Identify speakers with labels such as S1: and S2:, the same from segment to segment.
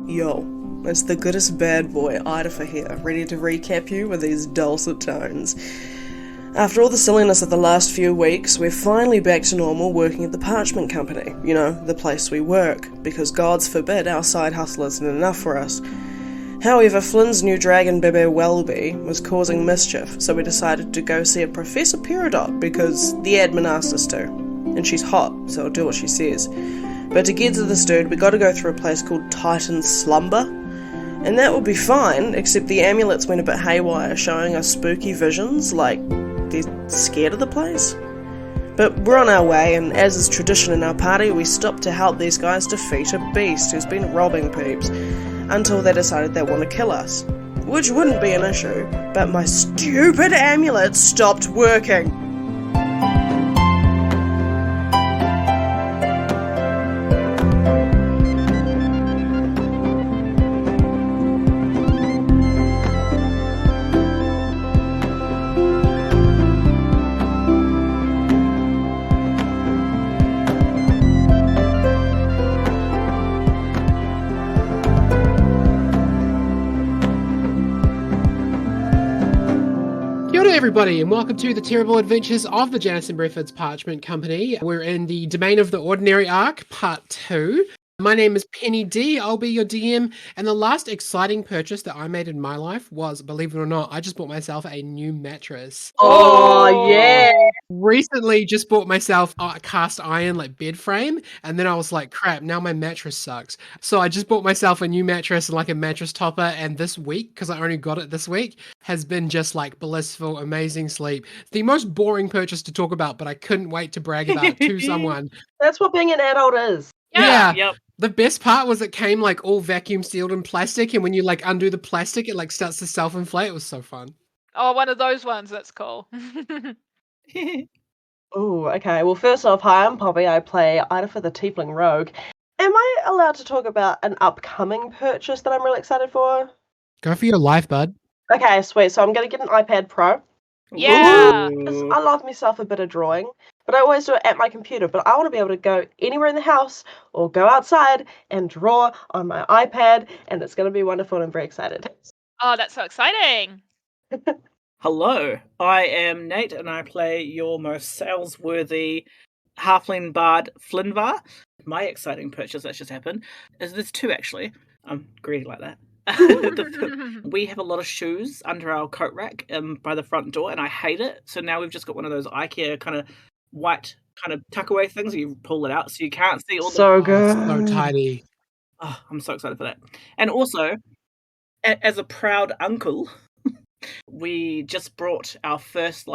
S1: Yo, it's the goodest bad boy, Idafer here, ready to recap you with these dulcet tones. After all the silliness of the last few weeks, we're finally back to normal working at the Parchment Company, you know, the place we work, because gods forbid our side hustle isn't enough for us. However, Flynn's new dragon bebe Welby was causing mischief, so we decided to go see a Professor Peridot because the admin asked us to. And she's hot, so I'll do what she says. But to get to this dude, we gotta go through a place called Titan's Slumber. And that would be fine, except the amulets went a bit haywire, showing us spooky visions, like they're scared of the place. But we're on our way, and as is tradition in our party, we stopped to help these guys defeat a beast who's been robbing peeps, until they decided they want to kill us. Which wouldn't be an issue, but my stupid amulet stopped working.
S2: Everybody, and welcome to the terrible adventures of the Janice and Breford's Parchment Company. We're in the Domain of the Ordinary arc, part 2. My name is Penny D. I'll be your DM, and the last exciting purchase that I made in my life was, believe it or not, I just bought myself a new mattress.
S1: Oh yeah!
S2: Recently just bought myself a cast iron bed frame, and then I was like, crap, now my mattress sucks. So I just bought myself a new mattress and a mattress topper, and this week, because I only got it this week, has been just blissful, amazing sleep. The most boring purchase to talk about, but I couldn't wait to brag about to someone.
S3: That's what being an adult is.
S2: Yeah.
S4: Yep.
S2: The best part was it came all vacuum sealed in plastic, and when you undo the plastic, it starts to self-inflate. It was so fun.
S4: Oh, one of those ones. That's cool.
S3: Oh, okay. Well, first off, hi, I'm Poppy. I play Idafer the Tiefling Rogue. Am I allowed to talk about an upcoming purchase that I'm really excited for?
S2: Go for your life, bud.
S3: Okay, sweet. So I'm going to get an iPad Pro.
S4: Yeah.
S3: I love myself a bit of drawing, but I always do it at my computer. But I want to be able to go anywhere in the house or go outside and draw on my iPad, and it's going to be wonderful, and I'm very excited.
S4: Oh, that's so exciting.
S5: Hello, I am Nate, and I play your most sales-worthy halfling bard, Flynnvar. My exciting purchase that just happened is there's two, actually. I'm greedy like that. We have a lot of shoes under our coat rack by the front door, and I hate it. So now we've just got one of those IKEA kind of white kind of tuck-away things. You pull it out so you can't see all the...
S3: So good.
S2: So tidy.
S5: Oh, I'm so excited for that. And also, as a proud uncle... We just brought our first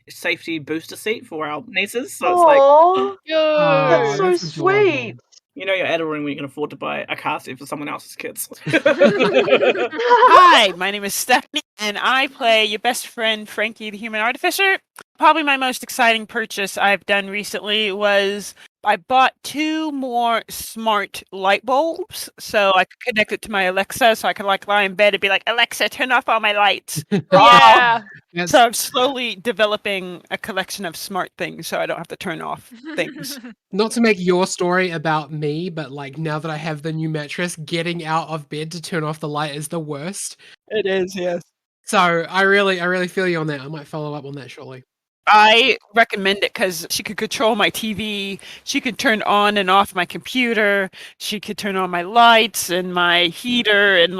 S5: safety booster seat for our nieces, so
S3: Aww,
S4: Yay.
S3: that's so sweet.
S5: You know, you're adulting when you can afford to buy a car seat for someone else's kids.
S6: Hi, my name is Stephanie, and I play your best friend, Frankie, the human artificer. Probably my most exciting purchase I've done recently was I bought 2 more smart light bulbs, so I could connect it to my Alexa, so I could lie in bed and be like, Alexa, turn off all my lights.
S4: Yeah.
S2: Yes.
S6: So I'm slowly developing a collection of smart things, so I don't have to turn off things.
S2: Not to make your story about me, but now that I have the new mattress, getting out of bed to turn off the light is the worst.
S6: It is, yes.
S2: So I really feel you on that. I might follow up on that shortly.
S6: I recommend it because she could control my TV, she could turn on and off my computer, she could turn on my lights and my heater and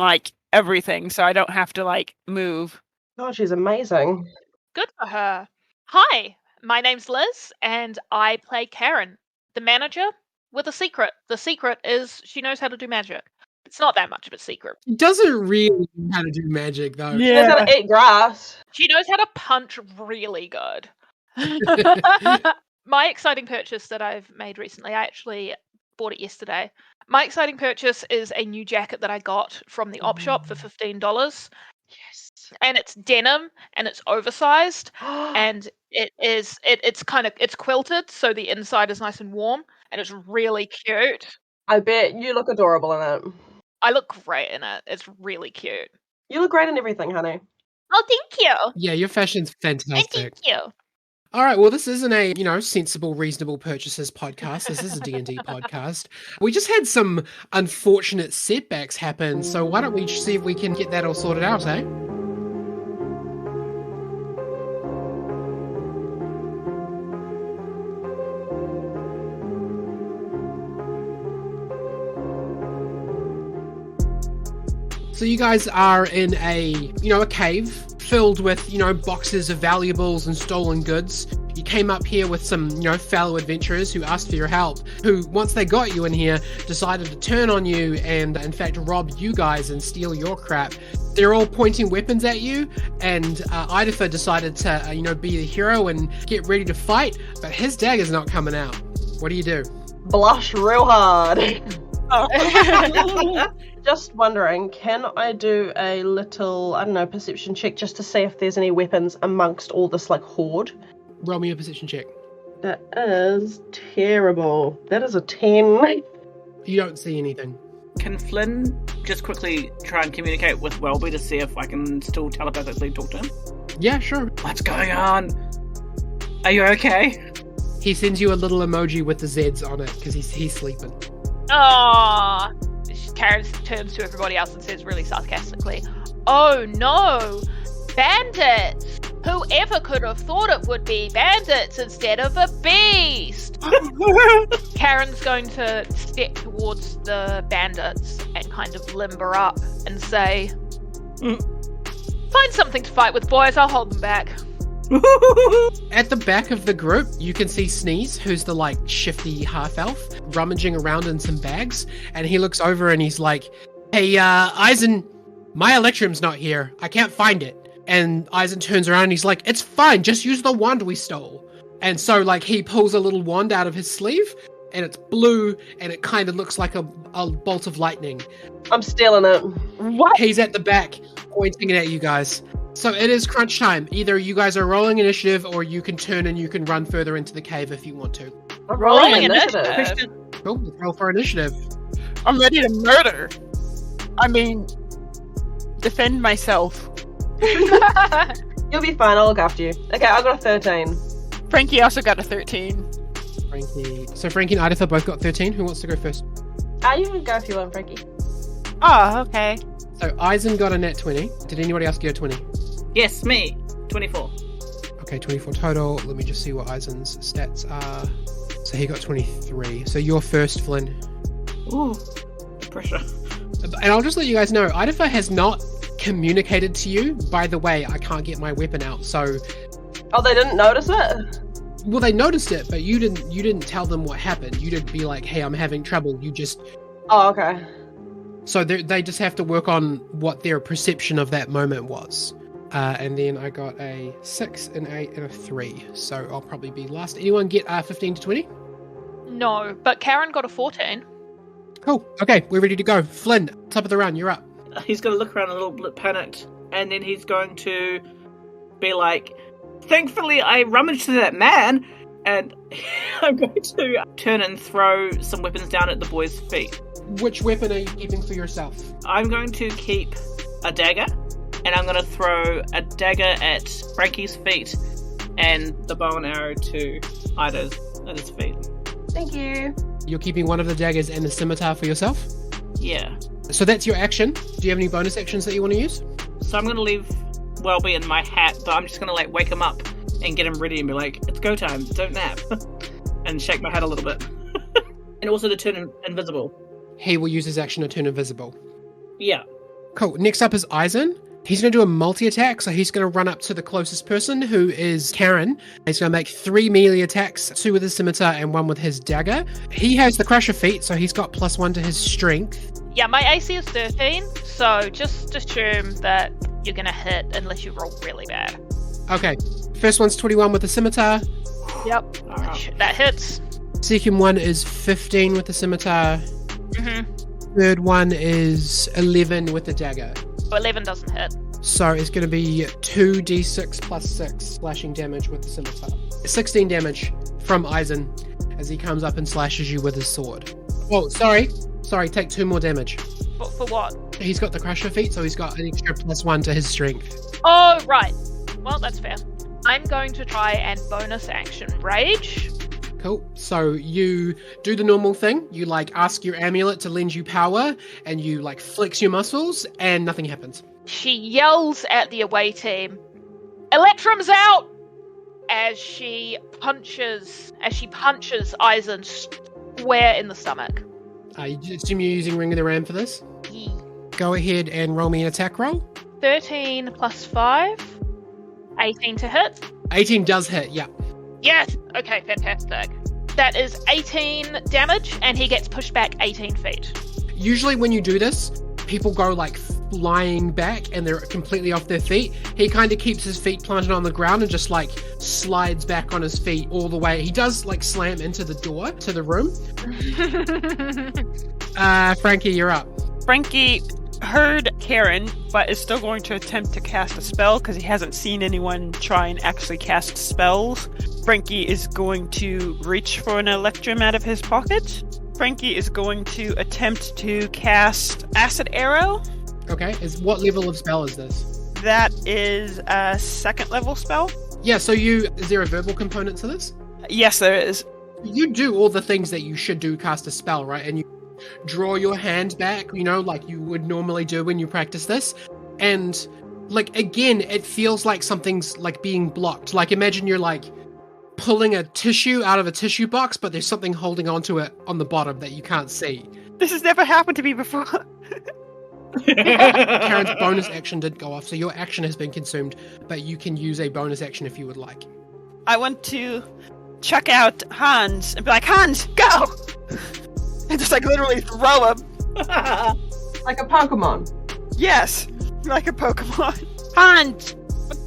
S6: everything, so I don't have to move.
S3: Oh, she's amazing.
S4: Good for her. Hi, my name's Liz, and I play Karen, the manager with a secret. The secret is she knows how to do magic. It's not that much of a secret.
S2: She doesn't really know how to do magic, though.
S3: She knows how to eat grass.
S4: She knows how to punch really good. My exciting purchase that I've made recently, I actually bought it yesterday. My exciting purchase is a new jacket that I got from the op shop for $15.
S3: Yes.
S4: And it's denim and it's oversized and it's quilted, so the inside is nice and warm and it's really cute.
S3: I bet you look adorable in it.
S4: I look great in it. It's really cute.
S3: You look great in everything, honey.
S4: Oh, thank you.
S2: Yeah, your fashion's fantastic.
S4: Thank you.
S2: All right, well, this isn't a, sensible, reasonable purchases podcast. This is a D&D podcast. We just had some unfortunate setbacks happen, so why don't we see if we can get that all sorted out, eh? So you guys are in a cave filled with, boxes of valuables and stolen goods. You came up here with some, fellow adventurers who asked for your help, who, once they got you in here, decided to turn on you and, in fact, rob you guys and steal your crap. They're all pointing weapons at you, and Idafer decided to, be the hero and get ready to fight, but his dagger's not coming out. What do you do?
S3: Blush real hard.
S6: Oh.
S3: Just wondering, can I do a little, perception check just to see if there's any weapons amongst all this, horde?
S2: Roll me a perception check.
S3: That is terrible. That is a 10.
S2: You don't see anything.
S5: Can Flynn just quickly try and communicate with Welby to see if I can still telepathically talk to him?
S2: Yeah, sure.
S5: What's going on? Are you okay?
S2: He sends you a little emoji with the Z's on it, because he's sleeping.
S4: Aww. Karen turns to everybody else and says really sarcastically, "Oh no, bandits! Whoever could have thought it would be bandits instead of a beast?" Karen's going to step towards the bandits and kind of limber up and say, "Find something to fight with, boys. I'll hold them back."
S2: At the back of the group, you can see Sneeze, who's the shifty half-elf, rummaging around in some bags, and he looks over and he's like, "Hey, Eisen, my Electrum's not here. I can't find it." And Eisen turns around and he's like, "It's fine, just use the wand we stole." And so he pulls a little wand out of his sleeve, and it's blue, and it kind of looks like a bolt of lightning.
S3: I'm stealing it.
S6: What?
S2: He's at the back, pointing it at you guys. So it is crunch time. Either you guys are rolling initiative, or you can turn and you can run further into the cave if you want to.
S3: I'm
S4: Rolling
S3: initiative.
S2: Cool, let's roll for initiative.
S6: I'm ready to murder. Defend myself.
S3: You'll be fine, I'll look after you. Okay, I got a 13.
S6: Frankie also got a 13.
S2: Frankie and Idafer both got 13. Who wants to go first?
S3: You can go if you want, Frankie.
S6: Oh, okay.
S2: So Eisen got a nat 20. Did anybody else get a 20?
S5: Yes, me. 24.
S2: Okay, 24 total. Let me just see what Eisen's stats are. So he got 23. So you're first, Flynn.
S5: Ooh, pressure.
S2: And I'll just let you guys know, Idafer has not communicated to you, by the way, I can't get my weapon out, so...
S3: Oh, they didn't notice it?
S2: Well, they noticed it, but you didn't tell them what happened. You didn't be like, "Hey, I'm having trouble." You just...
S3: Oh, okay.
S2: So they just have to work on what their perception of that moment was. And then I got a 6, an 8, and a 3. So I'll probably be last. Anyone get 15 to 20?
S4: No, but Karen got a 14.
S2: Cool. Okay, we're ready to go. Flynn, top of the round, you're up.
S5: He's going to look around a little bit panicked, and then he's going to be like, "Thankfully, I rummaged through that man," and I'm going to turn and throw some weapons down at the boy's feet.
S2: Which weapon are you keeping for yourself?
S5: I'm going to keep a dagger, and I'm going to throw a dagger at Frankie's feet, and the bow and arrow to Ida's at his feet.
S3: Thank you.
S2: You're keeping one of the daggers and the scimitar for yourself?
S5: Yeah.
S2: So that's your action. Do you have any bonus actions that you want to use?
S5: So I'm going to leave Welby in my hat, but I'm just going to wake him up and get him ready and be like, "It's go time, don't nap." And shake my head a little bit. And also to turn invisible.
S2: He will use his action to turn invisible.
S5: Yeah.
S2: Cool. Next up is Eisen. He's going to do a multi-attack, so he's going to run up to the closest person, who is Karen. He's going to make 3 melee attacks, 2 with his scimitar and 1 with his dagger. He has the Crusher feat, so he's got +1 to his strength.
S4: Yeah, my AC is 13, so just assume that you're going to hit unless you roll really bad.
S2: Okay. First one's 21 with the scimitar.
S4: Yep. That hits.
S2: Second one is 15 with the scimitar.
S4: Mm-hmm.
S2: Third one is 11 with the dagger.
S4: 11 doesn't hit.
S2: So it's going to be 2d6 plus 6 slashing damage with the scimitar. 16 damage from Eisen as he comes up and slashes you with his sword. Oh, sorry, take 2 more damage.
S4: For what?
S2: He's got the Crusher feat, so he's got an extra +1 to his strength.
S4: Oh, right. Well, that's fair. I'm going to try and bonus action rage.
S2: Cool. So you do the normal thing. You like ask your amulet to lend you power, and you like flex your muscles, and nothing happens.
S4: She yells at the away team, "Electrum's out!" as she punches Eisen square in the stomach.
S2: I assume you're using Ring of the Ram for this.
S4: Yeah.
S2: Go ahead and roll me an attack roll.
S4: 13 plus 5, 18 to hit.
S2: 18 does hit. Yeah.
S4: Yes! Okay, fantastic. That is 18 damage, and he gets pushed back 18 feet.
S2: Usually when you do this, people go like flying back and they're completely off their feet. He kind of keeps his feet planted on the ground and just like slides back on his feet all the way. He does like slam into the door to the room. Frankie, you're up.
S6: Frankie heard Karen, but is still going to attempt to cast a spell because he hasn't seen anyone try and actually cast spells. Frankie is going to reach for an electrum out of his pocket. Frankie is going to attempt to cast Acid Arrow.
S2: Okay, what level of spell is this?
S6: That is a 2nd level spell.
S2: Yeah, so is there a verbal component to this?
S6: Yes, there is.
S2: You do all the things that you should do cast a spell, right? And you draw your hand back, like you would normally do when you practice this. And, like, again, it feels like something's, like, being blocked. Like, imagine you're, like, pulling a tissue out of a tissue box, but there's something holding onto it on the bottom that you can't see.
S6: This has never happened to me before.
S2: Karen's bonus action did go off, so your action has been consumed, but you can use a bonus action if you would like.
S6: I want to check out Hans and be like, Hans, go! And just like literally throw him.
S3: Like a Pokemon.
S6: Yes, like a Pokemon. Hans,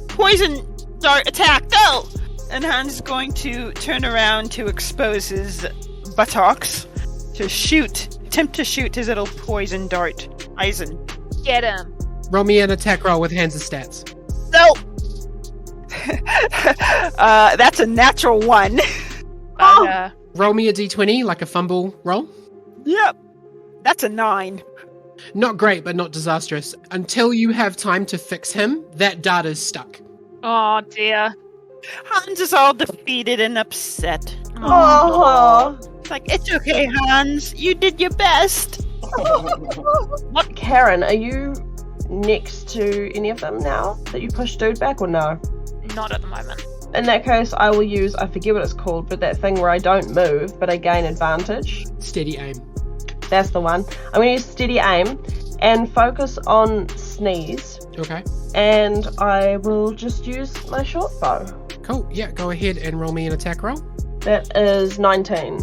S6: poison dart attack, go! And Hans is going to turn around to expose his buttocks to attempt to shoot his little poison dart. Eisen.
S4: Get him.
S2: Roll me an attack roll with Hans' stats.
S6: No! That's a natural 1.
S2: Roll me a d20, like a fumble roll.
S6: Yep. That's a 9.
S2: Not great, but not disastrous. Until you have time to fix him, that dart is stuck.
S4: Oh dear.
S6: Hans is all defeated and upset.
S3: Oh.
S6: It's like, it's okay, Hans. You did your best.
S3: What, Karen, are you next to any of them now that you push dude back or no?
S4: Not at the moment.
S3: In that case, I will use, I forget what it's called, but that thing where I don't move, but I gain advantage.
S2: Steady aim.
S3: That's the one. I'm going to use steady aim and focus on sneeze.
S2: Okay.
S3: And I will just use my short bow.
S2: Cool. Yeah, go ahead and roll me an attack roll.
S3: That is 19.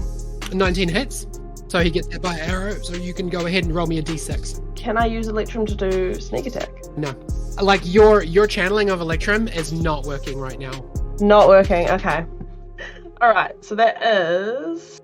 S2: 19 hits. So he gets hit by an arrow, so you can go ahead and roll me a d6.
S3: Can I use Electrum to do sneak attack?
S2: No. Like, your channeling of Electrum is not working right now.
S3: Not working, okay. Alright, so that is...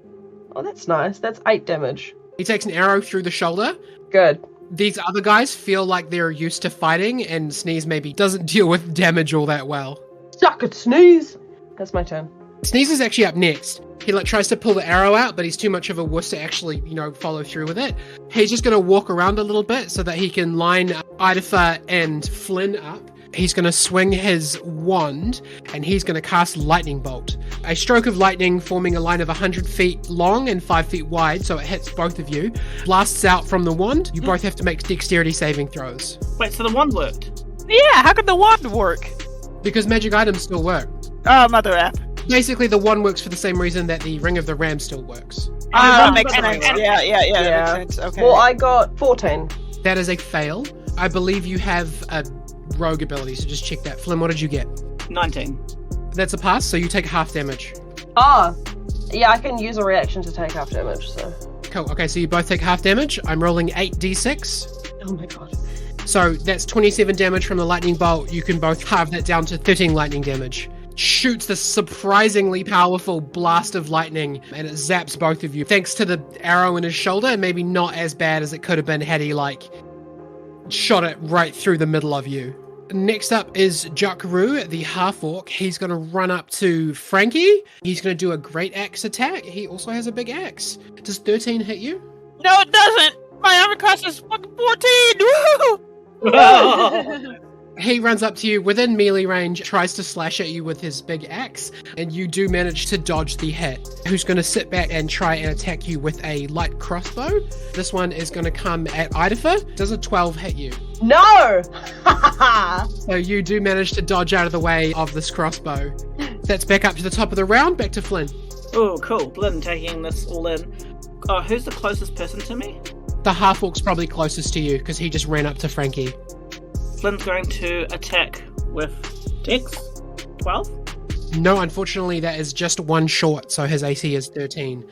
S3: Oh, that's nice. That's 8 damage.
S2: He takes an arrow through the shoulder.
S3: Good.
S2: These other guys feel like they're used to fighting, and Sneeze maybe doesn't deal with damage all that well.
S3: Suck it, Sneeze! That's my turn.
S2: Sneeze is actually up next. He tries to pull the arrow out, but he's too much of a wuss to actually, follow through with it. He's just going to walk around a little bit so that he can line Idafer and Flynn up. He's going to swing his wand, and he's going to cast Lightning Bolt. A stroke of lightning forming a line of 100 feet long and 5 feet wide, so it hits both of you. Blasts out from the wand. You both have to make dexterity saving throws.
S5: Wait, so the wand worked?
S6: Yeah, how could the wand work?
S2: Because magic items still work.
S6: Oh, mother app.
S2: Basically, the wand works for the same reason that the Ring of the Ram still works.
S6: That makes sense. Yeah, that makes sense. Okay.
S3: Well, I got 14.
S2: That is a fail. I believe you have a rogue ability, so just check that. Flynn, what did you get?
S5: 19.
S2: That's a pass, so you take half damage.
S3: Oh, yeah, I can use a reaction to take half damage, so...
S2: Cool, okay, so you both take half damage. I'm rolling 8d6.
S3: Oh my god.
S2: So that's 27 damage from the lightning bolt. You can both halve that down to 13 lightning damage. Shoots this surprisingly powerful blast of lightning, and it zaps both of you. Thanks to the arrow in his shoulder, maybe not as bad as it could have been had he, shot it right through the middle of you. Next up is Jackaroo, the half-orc. He's going to run up to Frankie. He's going to do a great axe attack. He also has a big axe. Does 13 hit you?
S6: No, it doesn't! My armor class is fucking 14! Woo!
S2: He runs up to you within melee range, tries to slash at you with his big axe, and you do manage to dodge the hit. Who's going to sit back and try and attack you with a light crossbow. This one is going to come at Idafer. Does a 12 hit you?
S3: No!
S2: So you do manage to dodge out of the way of this crossbow. That's back up to the top of the round, back to Flynn.
S5: Oh, cool. Blinn taking this all in. Oh, who's the closest person to me?
S2: The half-orc's probably closest to you, because he just ran up to Frankie.
S5: Flynn's going to attack with Dex. 12?
S2: No, unfortunately, that is just one short, so his AC is 13.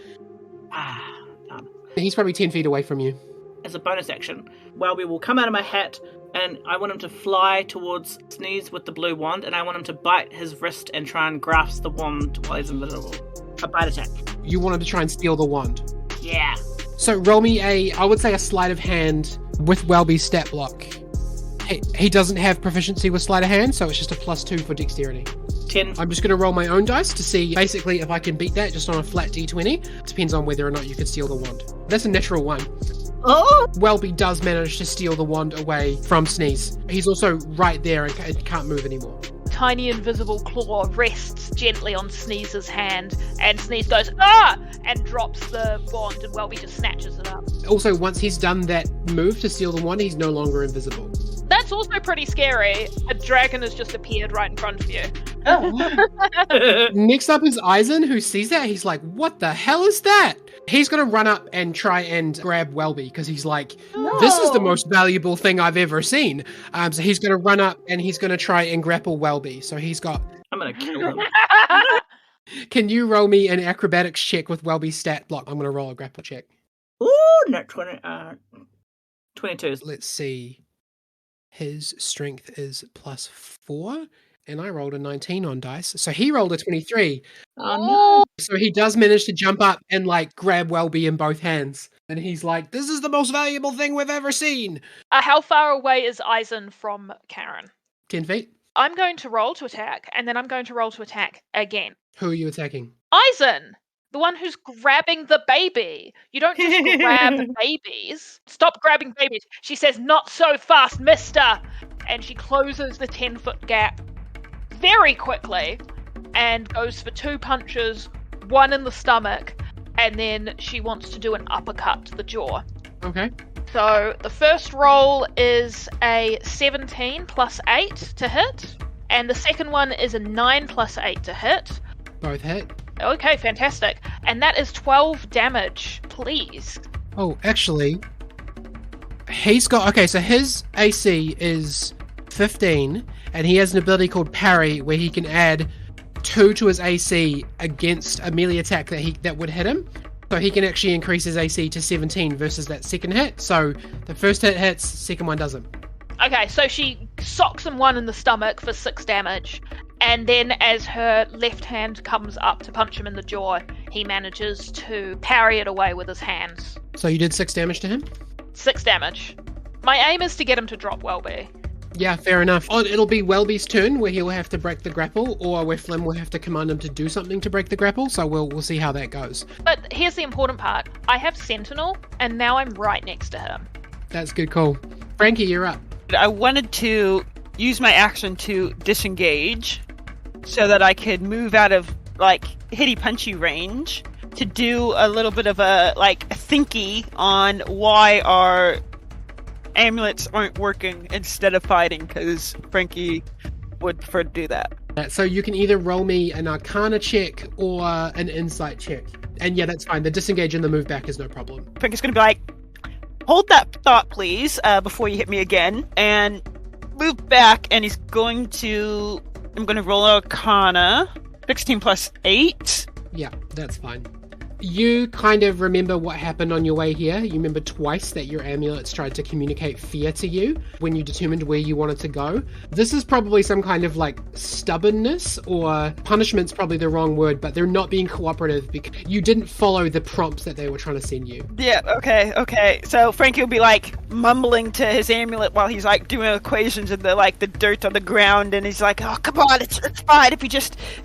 S5: Damn.
S2: He's probably 10 feet away from you.
S5: As a bonus action, Welby will come out of my hat, and I want him to fly towards Sneeze with the blue wand, and I want him to bite his wrist and try and grasp the wand while he's invisible. A bite attack.
S2: You want him to try and steal the wand.
S5: Yeah.
S2: So roll me I would say a sleight of hand with Welby's stat block. He doesn't have proficiency with sleight of hand, so it's just a +2 for dexterity.
S5: 10.
S2: I'm just going to roll my own dice to see basically if I can beat that just on a flat d20. Depends on whether or not you can steal the wand. That's a natural 1.
S5: Oh!
S2: Welby does manage to steal the wand away from Sneeze. He's also right there and can't move anymore.
S4: Tiny invisible claw rests gently on Sneeze's hand, and Sneeze goes, "Ah!" and drops the wand, and Welby just snatches it up.
S2: Also, once he's done that move to steal the wand, he's no longer invisible.
S4: That's also pretty scary. A dragon has just appeared right in front of you.
S2: Next up is Eisen, who sees that. He's like, what the hell is that? He's going to run up and try and grab Welby, because he's like, this is the most valuable thing I've ever seen. So he's going to run up and he's going to try and grapple Welby. So he's got...
S5: I'm going to kill him.
S2: Can you roll me an acrobatics check with Welby's stat block? I'm going to roll a grapple check.
S5: Ooh, no, 22.
S2: Let's see. His strength is +4, and I rolled a 19 on dice. So he rolled a 23.
S5: Oh, no.
S2: So he does manage to jump up and, like, grab Welby in both hands. And he's like, this is the most valuable thing we've ever seen.
S4: How far away is Eisen from Karen?
S2: 10 feet.
S4: I'm going to roll to attack, and then I'm going to roll to attack again.
S2: Who are you attacking?
S4: Eisen! The one who's grabbing the baby. You don't just grab babies. Stop grabbing babies. She says, not so fast, mister. And she closes the 10-foot gap very quickly and goes for 2 punches, 1 in the stomach, and then she wants to do an uppercut to the jaw.
S2: Okay.
S4: So the first roll is a 17 plus 8 to hit, and the second one is a 9 plus 8 to hit.
S2: Both hit.
S4: Okay, fantastic. And that is 12 damage, please.
S2: Oh, actually, he's got... Okay, so his AC is 15, and he has an ability called Parry, where he can add 2 to his AC against a melee attack that would hit him. So he can actually increase his AC to 17 versus that second hit. So the first hit hits, second one doesn't.
S4: Okay, so she socks him 1 in the stomach for 6 damage. And then as her left hand comes up to punch him in the jaw, he manages to parry it away with his hands.
S2: So you did 6 damage to him?
S4: 6 damage. My aim is to get him to drop Welby.
S2: Yeah, fair enough. It'll be Welby's turn, where he'll have to break the grapple, or where Flynn will have to command him to do something to break the grapple, so we'll see how that goes.
S4: But here's the important part. I have Sentinel, and now I'm right next to him.
S2: That's good call. Frankie, you're up.
S6: I wanted to use my action to disengage so that I could move out of, like, hitty-punchy range to do a little bit of a thinky on why our amulets aren't working instead of fighting, because Frankie would prefer to do that.
S2: So you can either roll me an Arcana check or an Insight check. And yeah, that's fine. The disengage and the move back is no problem.
S6: Frankie's going to be like, hold that thought, please, before you hit me again, and move back, and he's going to... I'm going to roll Arcana. 16 plus 8.
S2: Yeah, that's fine. You kind of remember what happened on your way here. You remember twice that your amulets tried to communicate fear to you when you determined where you wanted to go. This is probably some kind of like stubbornness, or punishment's probably the wrong word, but they're not being cooperative because you didn't follow the prompts that they were trying to send you.
S6: Yeah, okay. So Frankie will be like mumbling to his amulet while he's like doing equations in the dirt on the ground, and he's like, oh, come on, it's fine. If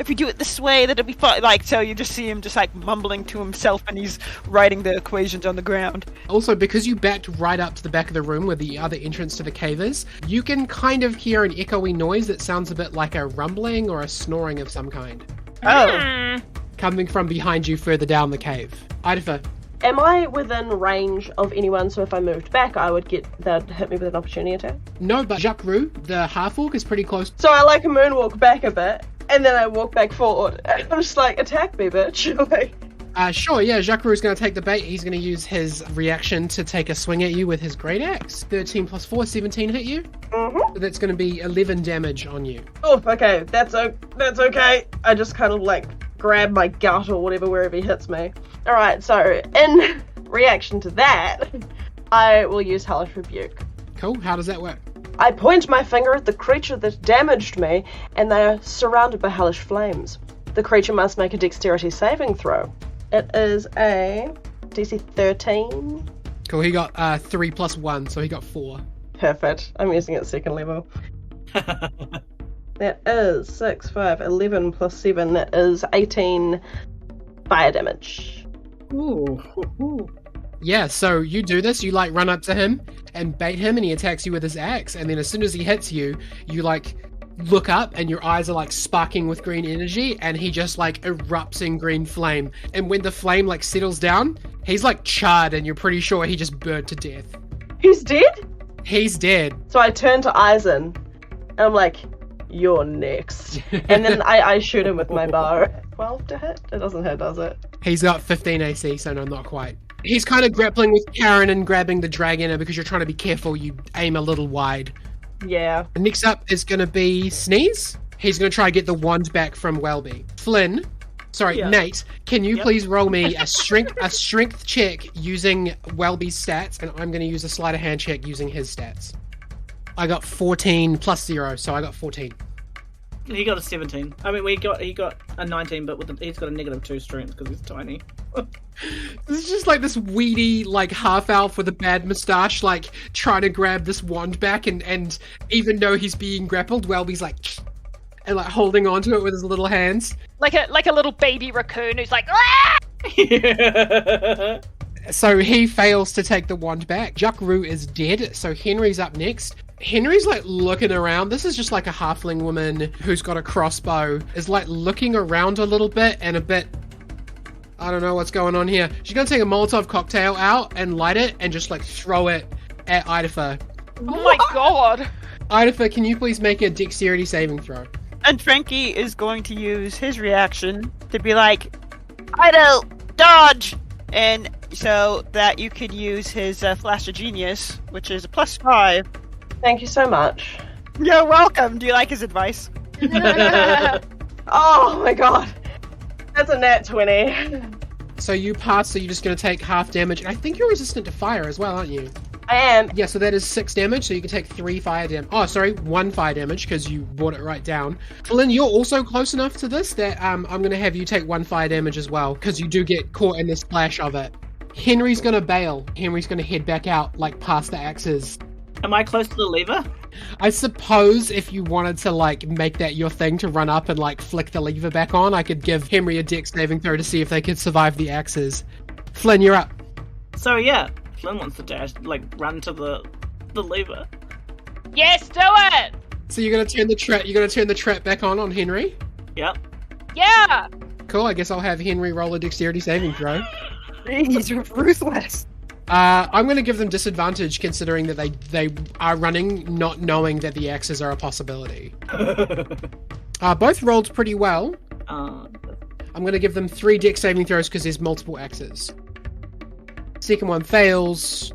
S6: we do it this way, that'll be fine. Like, so you just see him just like mumbling to himself and he's writing the equations on the ground.
S2: Also, because you backed right up to the back of the room where the other entrance to the cave is, you can kind of hear an echoey noise that sounds a bit like a rumbling or a snoring of some kind.
S6: Oh.
S2: Coming from behind you further down the cave. Idafer.
S3: Am I within range of anyone, so if I moved back, they'd hit me with an opportunity attack?
S2: No, but Jacques Roux, the half-orc, is pretty close.
S3: So I like a moonwalk back a bit, and then I walk back forward. I'm just like, attack me, bitch. Like,
S2: Sure, yeah, Jacques Roux is going to take the bait. He's going to use his reaction to take a swing at you with his great axe. 13 plus 4, 17 hit you.
S3: mm-hmm.
S2: So that's going to be 11 damage on you.
S3: Oh, okay, that's okay. I just kind of like grab my gut or whatever wherever he hits me. Alright, so in reaction to that, I will use Hellish Rebuke.
S2: Cool, how does that work?
S3: I point my finger at the creature that damaged me, and they are surrounded by hellish flames. The creature must make a dexterity saving throw. It is a DC 13.
S2: Cool, he got 3 plus 1, so he got 4.
S3: Perfect. I'm using it second level. That is 6, 5, 11 plus 7. That is 18 fire damage.
S5: Ooh.
S2: Yeah, so you do this, you like run up to him and bait him and he attacks you with his axe, and then as soon as he hits you, you like look up and your eyes are like sparking with green energy and he just like erupts in green flame, and when the flame like settles down, he's like charred and you're pretty sure he just burned to death.
S3: He's dead?
S2: He's dead.
S3: So I turn to Eisen and I'm like, you're next. And then I shoot him with my bow. 12 to hit? It doesn't hit, does it?
S2: He's got 15 AC, so no, not quite. He's kind of grappling with Karen and grabbing the dragon, and because you're trying to be careful, you aim a little wide.
S3: Yeah.
S2: Next up is going to be Sneeze. He's going to try to get the wand back from Welby. Flynn,
S5: Yeah.
S2: Nate, can you
S5: Yep.
S2: please roll me a strength check using Welby's stats, and I'm going to use a sleight of hand check using his stats. I got 14 plus 0, so I got 14.
S5: He got a 17. I mean, he got a 19, but he's got a -2 strength because he's tiny.
S2: This is just like this weedy, like half-elf with a bad moustache, like trying to grab this wand back, and even though he's being grappled, Welby's like, and like holding onto it with his little hands.
S4: Like a little baby raccoon who's like, ah!
S5: Yeah.
S2: So he fails to take the wand back. Jacques Roux is dead, so Henry's up next. Henry's like looking around. This is just like a halfling woman who's got a crossbow, is like looking around a little bit and a bit, I don't know what's going on here. She's gonna take a Molotov cocktail out and light it and just like throw it at Idafer.
S4: Oh my god!
S2: Idafer, can you please make a dexterity saving throw?
S6: And Frankie is going to use his reaction to be like, Ido, dodge! And so that you could use his Flash of Genius, which is a +5.
S3: Thank you so much.
S6: You're welcome. Do you like his advice?
S3: Oh my god. That's a nat 20.
S2: So you pass, so you're just gonna take half damage. And I think you're resistant to fire as well, aren't you?
S3: I am.
S2: Yeah, so that is 6 damage, so you can take 3 fire damage. Oh, sorry, 1 fire damage, because you brought it right down. Flynn, you're also close enough to this that I'm going to have you take 1 fire damage as well, because you do get caught in the splash of it. Henry's going to bail. Henry's going to head back out, like, past the axes.
S5: Am I close to the lever?
S2: I suppose if you wanted to, like, make that your thing to run up and, like, flick the lever back on, I could give Henry a dex saving throw to see if they could survive the axes. Flynn, you're up.
S5: So yeah, Flynn wants to dash, like, run to the lever.
S4: Yes, do it!
S2: So you're gonna turn the trap back on Henry?
S5: Yep.
S4: Yeah!
S2: Cool, I guess I'll have Henry roll a dexterity saving throw.
S6: He's ruthless.
S2: I'm gonna give them disadvantage considering that they are running, not knowing that the axes are a possibility. Both rolled pretty well. I'm gonna give them 3 dex saving throws because there's multiple axes. Second one fails.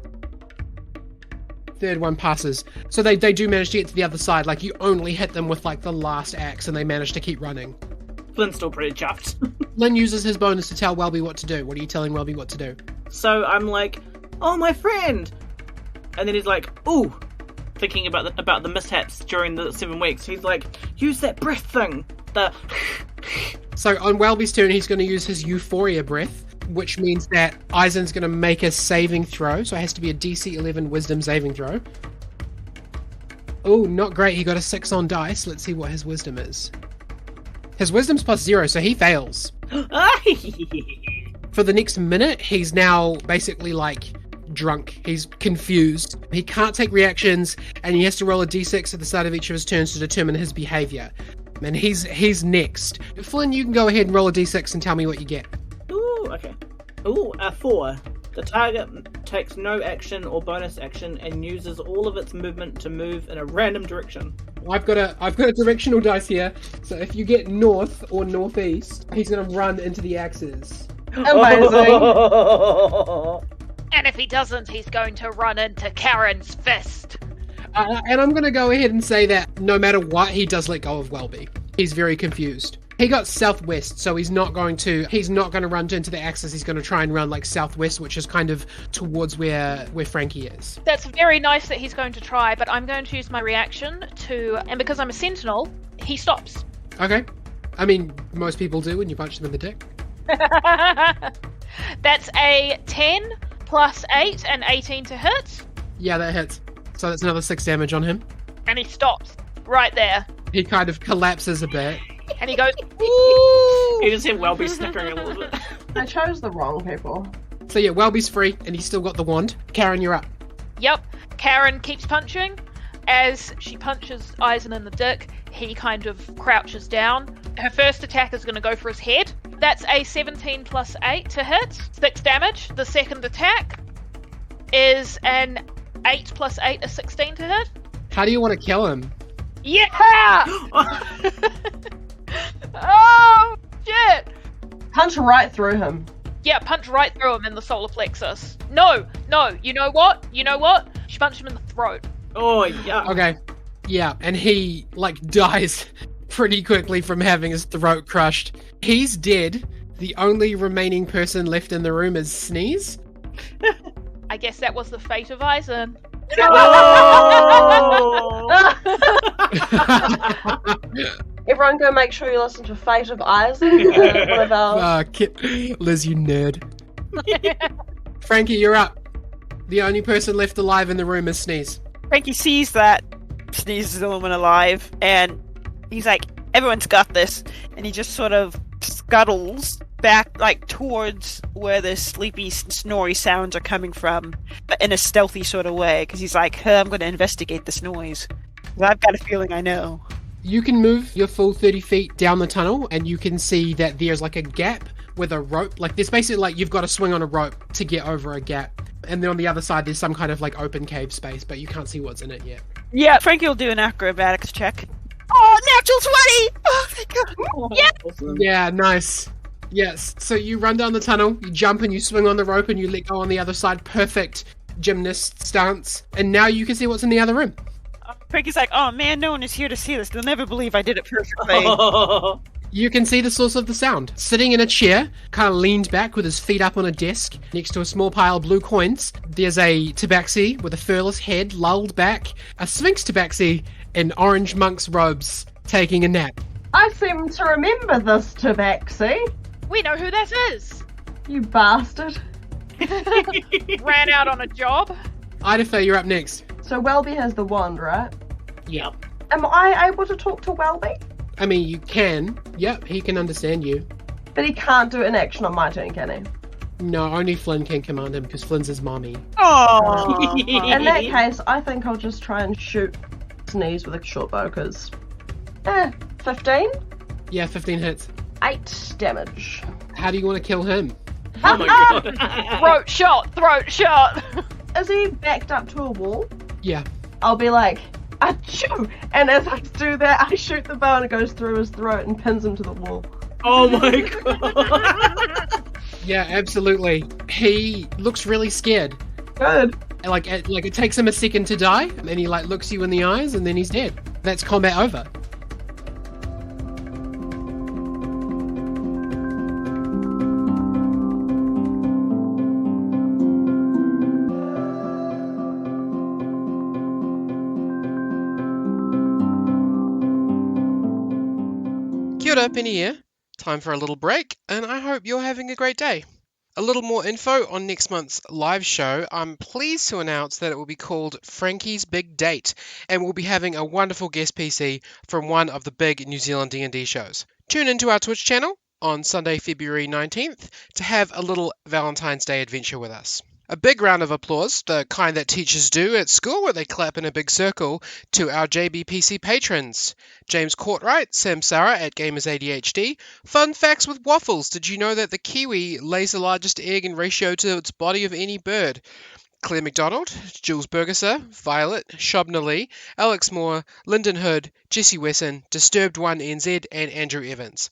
S2: Third one passes. So they do manage to get to the other side. Like, you only hit them with, like, the last axe and they manage to keep running.
S5: Flynn's still pretty chuffed.
S2: Lynn uses his bonus to tell Welby what to do. What are you telling Welby what to do?
S5: So I'm like, oh, my friend! And then he's like, ooh, thinking about the mishaps during the 7 weeks. He's like, use that breath thing.
S2: So on Welby's turn, he's going to use his Euphoria breath, which means that Eisen's going to make a saving throw. So it has to be a DC 11 Wisdom saving throw. Oh, not great. He got a 6 on dice. Let's see what his Wisdom is. His Wisdom's +0, so he fails. For the next minute, he's now basically like drunk. He's confused. He can't take reactions, and he has to roll a d6 at the start of each of his turns to determine his behavior. And he's next. Flynn, you can go ahead and roll a d6 and tell me what you get.
S5: Ooh, okay. Ooh, a 4. The target takes no action or bonus action and uses all of its movement to move in a random direction.
S2: I've got a directional dice here, so if you get north or northeast, he's gonna run into the axes.
S3: Amazing.
S4: And if he doesn't, he's going to run into Karen's fist.
S2: And I'm gonna go ahead and say that no matter what, he does let go of Welby. He's very confused. He got southwest, so he's not going to run into the axis. He's going to try and run like southwest, which is kind of towards where Frankie is.
S4: That's very nice that he's going to try, but I'm going to use my reaction and because I'm a sentinel, he stops.
S2: Okay. I mean, most people do when you punch them in the dick.
S4: That's a 10 plus 8 and 18 to hit.
S2: Yeah, that hits. So that's another 6 damage on him.
S4: And he stops right there.
S2: He kind of collapses a bit.
S4: And he goes,
S5: Ooh! You just hear Welby snickering a little bit.
S3: I chose the wrong people.
S2: So yeah, Welby's free, and he's still got the wand. Karen, you're up.
S4: Yep. Karen keeps punching. As she punches Eisen in the dick, he kind of crouches down. Her first attack is going to go for his head. That's a 17 plus 8 to hit. 6 damage. The second attack is an 8 plus 8, a 16 to hit.
S2: How do you want to kill him?
S4: Yeah! Oh, shit!
S3: Punch right through him.
S4: Yeah, punch right through him in the solar plexus. No, you know what? She punched him in the throat.
S5: Oh, yeah.
S2: Okay. Yeah, and he, like, dies pretty quickly from having his throat crushed. He's dead. The only remaining person left in the room is Sneeze.
S4: I guess that was the fate of Eisen.
S5: Oh!
S3: Everyone go make sure you listen to Fate of Eisen. One of our...
S2: Liz, you nerd. Frankie, you're up. The only person left alive in the room is Sneeze.
S6: Frankie sees that Sneeze is the only one alive, and he's like, everyone's got this. And he just sort of scuttles back, like, towards where the sleepy, snory sounds are coming from, but in a stealthy sort of way, because he's like, I'm going to investigate this noise. I've got a feeling I know.
S2: You can move your full 30 feet down the tunnel, and you can see that there's, like, a gap with a rope. Like, there's basically, like, you've got to swing on a rope to get over a gap. And then on the other side, there's some kind of, like, open cave space, but you can't see what's in it yet.
S6: Yeah, Frankie will do an acrobatics check. Oh, natural 20! Oh, thank God.
S5: Yeah! Awesome.
S2: Yeah, nice. Yes, so you run down the tunnel, you jump and you swing on the rope and you let go on the other side. Perfect gymnast stance. And now you can see what's in the other room.
S6: Frankie's like, oh man, no one is here to see this. They'll never believe I did it perfectly.
S2: You can see the source of the sound. Sitting in a chair, kind of leaned back with his feet up on a desk, next to a small pile of blue coins, there's a tabaxi with a furless head lulled back, a sphinx tabaxi in orange monk's robes, taking a nap.
S3: I seem to remember this tabaxi.
S4: We know who that is.
S3: You bastard.
S4: Ran out on a job.
S2: Idafer, you're up next.
S3: So Welby has the wand, right?
S2: Yep.
S3: Am I able to talk to Welby?
S2: I mean, you can. Yep, he can understand you.
S3: But he can't do an action on my turn, can he?
S2: No, only Flynn can command him because Flynn's his mommy.
S6: Oh.
S3: In that case, I think I'll just try and shoot Sneeze with a short bow, because... 15?
S2: Yeah, 15 hits.
S3: 8 damage.
S2: How do you want to kill him?
S5: Oh my God.
S4: Throat shot.
S3: Is he backed up to a wall?
S2: Yeah.
S3: I'll be like, achoo! And as I do that, I shoot the bow and it goes through his throat and pins him to the wall.
S5: Oh my God.
S2: Yeah, absolutely. He looks really scared.
S3: Good.
S2: Like it takes him a second to die, and then he like looks you in the eyes, and then he's dead. That's combat over. Kia ora, Penny here. Time for a little break, and I hope you're having a great day. A little more info on next month's live show. I'm pleased to announce that it will be called Frankie's Big Date, and we'll be having a wonderful guest PC from one of the big New Zealand D&D shows. Tune into our Twitch channel on Sunday, February 19th, to have a little Valentine's Day adventure with us. A big round of applause, the kind that teachers do at school where they clap in a big circle, to our JBPC patrons. James Courtwright, Sam Sarah at Gamers ADHD. Fun facts with waffles. Did you know that the kiwi lays the largest egg in ratio to its body of any bird? Claire McDonald, Jules Bergesser, Violet, Shobna Lee, Alex Moore, Lyndon Hood, Jesse Wesson, Disturbed One NZ, and Andrew Evans.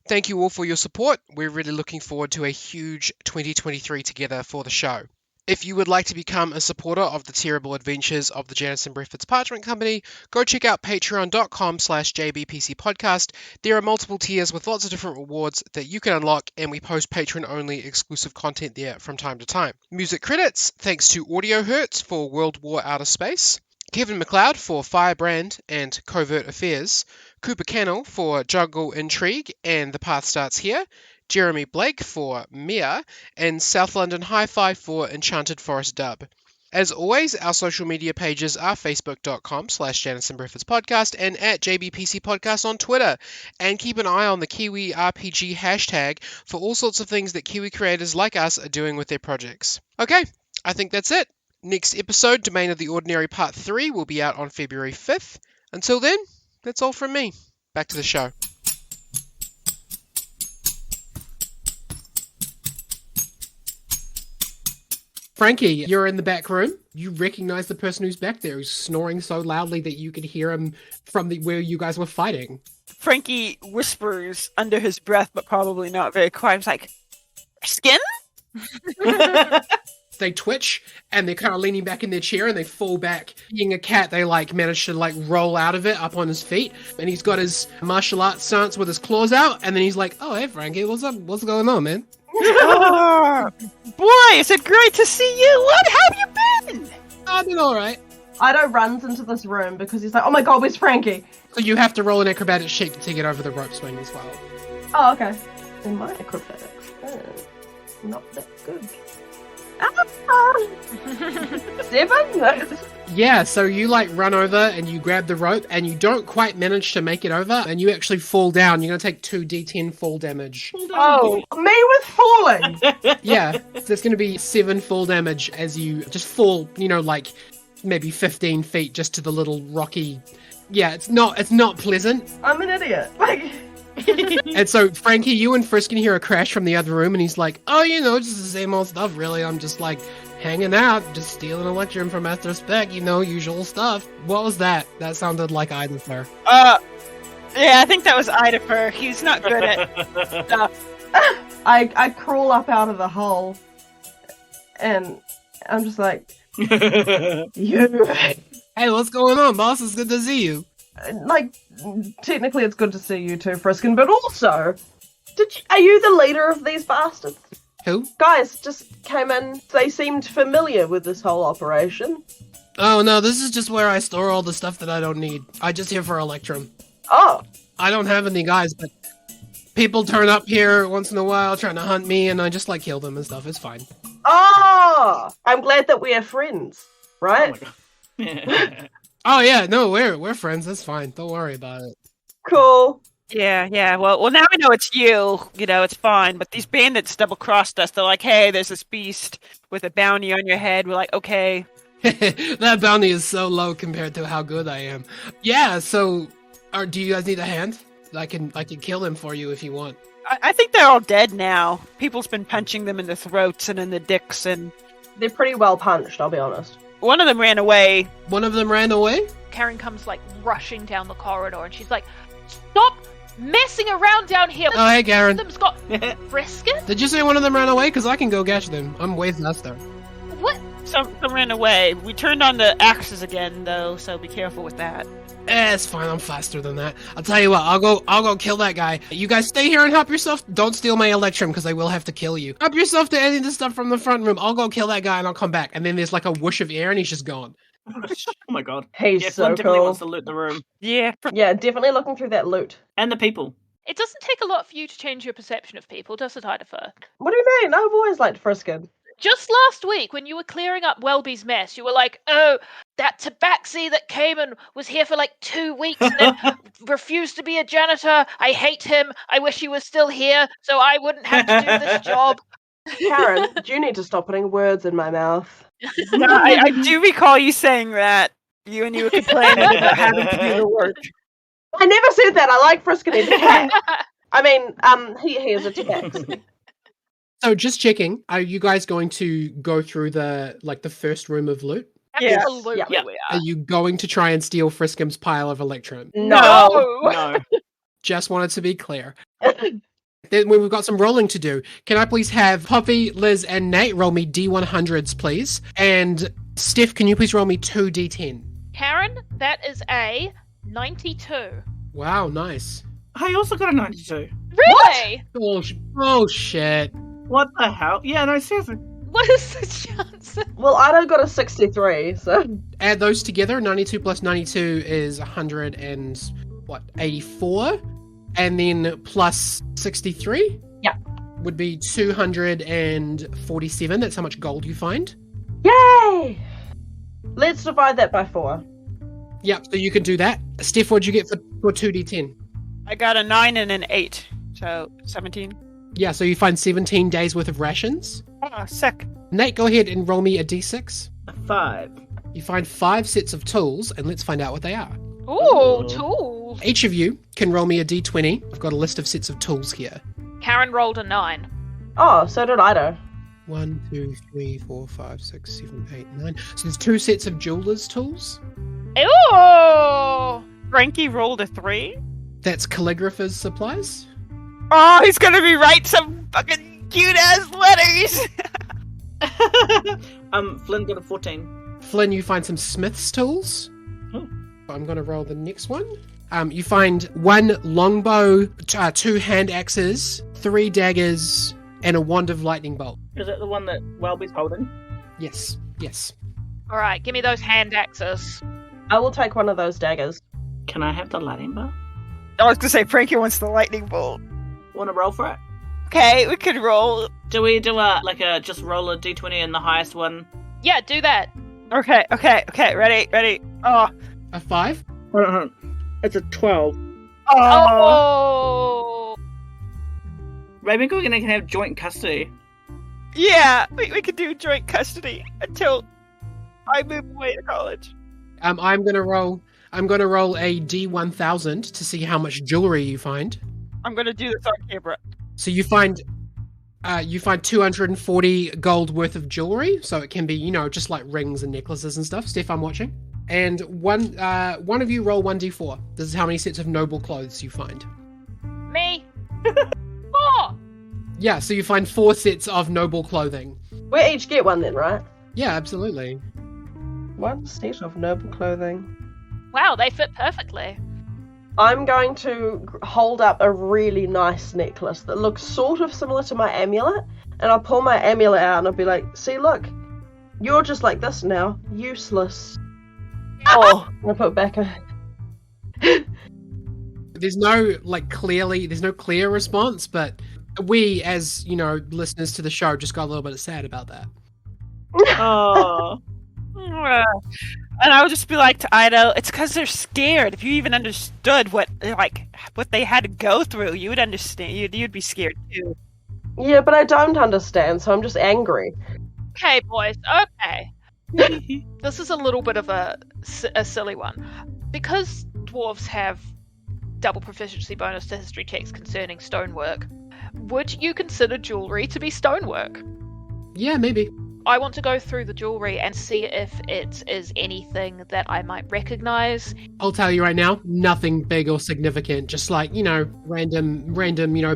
S2: Thank you all for your support. We're really looking forward to a huge 2023 together for the show. If you would like to become a supporter of the terrible adventures of the Janice and Breford's Parchment Company, go check out patreon.com/JBPC podcast. There are multiple tiers with lots of different rewards that you can unlock, and we post patron-only exclusive content there from time to time. Music credits, thanks to Audio Hurts for World War Outer Space, Kevin MacLeod for Firebrand and Covert Affairs, Cooper Cannell for Jungle Intrigue and The Path Starts Here, Jeremy Blake for Mia, and South London Hi-Fi for Enchanted Forest Dub. As always, our social media pages are facebook.com/Janice and Breford's podcast and at JBPC Podcast on Twitter. And keep an eye on the Kiwi RPG hashtag for all sorts of things that Kiwi creators like us are doing with their projects. Okay, I think that's it. Next episode, Domain of the Ordinary Part 3, will be out on February 5th. Until then, that's all from me. Back to the show. Frankie, you're in the back room. You recognize the person who's back there, who's snoring so loudly that you could hear him from where you guys were fighting.
S6: Frankie whispers under his breath, but probably not very quiet. He's like, "Skin?"
S2: They twitch and they're kind of leaning back in their chair and they fall back. Being a cat, they manage to roll out of it up on his feet, and he's got his martial arts stance with his claws out, and then he's like, "Oh, hey Frankie, what's up? What's going on, man?"
S6: Oh, boy, is it great to see you. What have you been?
S2: I've been alright.
S3: Ido runs into this room because he's like, "Oh my god, where's Frankie?"
S2: So you have to roll an acrobatics check to get over the rope swing as well.
S3: Oh, okay. In my acrobatics, not that good. 7?
S2: Yeah, so you run over and you grab the rope and you don't quite manage to make it over and you actually fall down. You're going to take 2d10 fall damage.
S3: Oh, me with falling?
S2: Yeah, there's going to be 7 fall damage as you just fall, maybe 15 feet just to the little rocky... Yeah, it's not pleasant.
S3: I'm an idiot.
S2: And so, Frankie, you and Frisk can hear a crash from the other room, and he's like, "Oh, just the same old stuff, really. I'm just, hanging out, just stealing Electrum from Master Spec, usual stuff." What was that? That sounded like Idafer.
S6: Yeah, I think that was Idafer. He's not good at stuff.
S3: I crawl up out of the hole, and I'm just like, "You."
S2: Hey, what's going on, boss? It's good to see you.
S3: Technically it's good to see you too, Friskin, but also, are you the leader of these bastards?
S2: Who?
S3: Guys just came in, they seemed familiar with this whole operation.
S2: Oh no, this is just where I store all the stuff that I don't need. I just here for Electrum.
S3: Oh.
S2: I don't have any guys, but people turn up here once in a while trying to hunt me, and I just kill them and stuff. It's fine.
S3: Oh! I'm glad that we are friends, right?
S5: Oh my god.
S2: Oh yeah, no, we're friends. That's fine. Don't worry about it.
S3: Cool.
S6: Yeah. Well, now we know it's you. It's fine. But these bandits double-crossed us. They're like, "Hey, there's this beast with a bounty on your head." We're like, "Okay."
S2: That bounty is so low compared to how good I am. Yeah. So, do you guys need a hand? I can kill him for you if you want.
S6: I think they're all dead now. People's been punching them in the throats and in the dicks, and
S3: they're pretty well punched, I'll be honest.
S6: One of them ran away.
S2: One of them ran away?
S4: Karen comes rushing down the corridor and she's like, "Stop messing around down here."
S2: Oh, hey, Karen.
S4: Them's got Friskin?
S2: Did you say one of them ran away? Because I can go catch them. I'm way faster.
S4: What?
S6: Some ran away. We turned on the axes again, though, so be careful with that.
S2: It's fine. I'm faster than that. I'll tell you what. I'll go kill that guy. You guys stay here and help yourself. Don't steal my Electrum because I will have to kill you. Help yourself to any of the stuff from the front room. I'll go kill that guy and I'll come back. And then there's a whoosh of air and he's just gone.
S5: Oh my god.
S3: He's so
S5: Flynn definitely
S3: cool.
S5: wants to loot the room.
S6: Yeah.
S3: Yeah, definitely looking through that loot.
S5: And the people.
S4: It doesn't take a lot for you to change your perception of people, does it, Idafer?
S3: What do you mean? I've always liked Friskin.
S4: Just last week, when you were clearing up Welby's mess, you were like, oh, that tabaxi that came and was here for like 2 weeks and then refused to be a janitor. I hate him. I wish he was still here so I wouldn't have to do this job.
S3: Karen, do you need to stop putting words in my mouth?
S6: No, I do recall you saying that. You were complaining about having to do the work.
S3: I never said that. I like Friskin' the cat. I mean, he is a tabaxi.
S2: So just checking, are you guys going to go through the first room of loot?
S6: Yes.
S4: Absolutely,
S3: Yeah.
S4: we
S2: Are
S4: are.
S2: you going to try and steal Friskim's pile of Electrum?
S3: No.
S5: No.
S2: Just wanted to be clear. Then we've got some rolling to do. Can I please have Poppy, Liz, and Nate roll me D100s, please? And Steph, can you please roll me 2 D10?
S4: Karen, that is a 92.
S2: Wow, nice.
S5: I also got a 92.
S4: Really?
S2: Oh shit.
S5: What the hell? Yeah, no, seriously.
S4: What is the chance?
S3: Well, Ido got a 63, so...
S2: Add those together. 92 plus 92 is 184, and then plus 63.
S3: Yeah.
S2: Would be 247. That's how much gold you find.
S3: Yay! Let's divide that by 4.
S2: Yep. So you can do that. Steph, what'd you get for 2d10?
S6: I got a 9 and an 8, so 17.
S2: Yeah. So you find 17 days worth of rations.
S6: Oh, sick.
S2: Nate, go ahead and roll me a d6.
S5: A 5.
S2: You find 5 sets of tools, and let's find out what they are.
S4: Ooh,
S5: Ooh.
S4: tools.
S2: Each of you can roll me a d20. I've got a list of sets of tools here.
S4: Karen rolled a 9.
S3: Oh, so did Ido.
S2: 1, 2, 3, 4, 5, 6, 7, 8, 9. So there's 2 sets of jeweler's tools.
S4: Ooh!
S6: Frankie rolled a 3.
S2: That's calligrapher's supplies.
S6: Oh, he's gonna rewrite some fucking cute-ass letters!
S5: Flynn got a 14.
S2: Flynn, you find some smith's tools.
S5: Oh.
S2: I'm going to roll the next one. You find 1 longbow, 2 hand axes, 3 daggers, and a wand of lightning bolt.
S5: Is that the one that Welby's holding?
S2: Yes.
S4: Alright, give me those hand axes.
S3: I will take one of those daggers.
S5: Can I have the lightning bolt?
S6: I was gonna say Frankie wants the lightning bolt.
S5: Want to roll for it?
S6: Okay, we could roll.
S5: Do we do just roll a d20 and the highest one?
S4: Yeah, do that.
S6: Okay, ready. Oh.
S2: A 5?
S5: It's a 12.
S4: Oh!
S5: Maybe we're gonna have joint custody.
S6: Yeah, we could do joint custody until I move away to college.
S2: I'm going to roll a D1000 to see how much jewelry you find.
S6: I'm gonna do this on camera.
S2: So you find 240 gold worth of jewelry. So it can be, just like rings and necklaces and stuff. Steph, I'm watching. And one of you roll 1d4. This is how many sets of noble clothes you find.
S4: Me? 4!
S2: Yeah, so you find 4 sets of noble clothing.
S3: We each get one then, right?
S2: Yeah, absolutely.
S3: 1 set of noble clothing.
S4: Wow, they fit perfectly.
S3: I'm going to hold up a really nice necklace that looks sort of similar to my amulet, and I'll pull my amulet out and I'll be like, see, look, you're just like this now, useless. Oh, I'll put it back in.
S2: There's no clear response, but we, as listeners to the show, just got a little bit sad about that.
S5: Oh.
S6: And I would just be like to Ido, it's because they're scared. If you even understood what they had to go through, you would understand. You'd be scared too.
S3: Yeah, but I don't understand, so I'm just angry.
S4: Okay, boys, okay. This is a little bit of a silly one. Because dwarves have double proficiency bonus to history checks concerning stonework, would you consider jewellery to be stonework?
S2: Yeah, maybe.
S4: I want to go through the jewellery and see if it is anything that I might recognise.
S2: I'll tell you right now, nothing big or significant. Just like, random,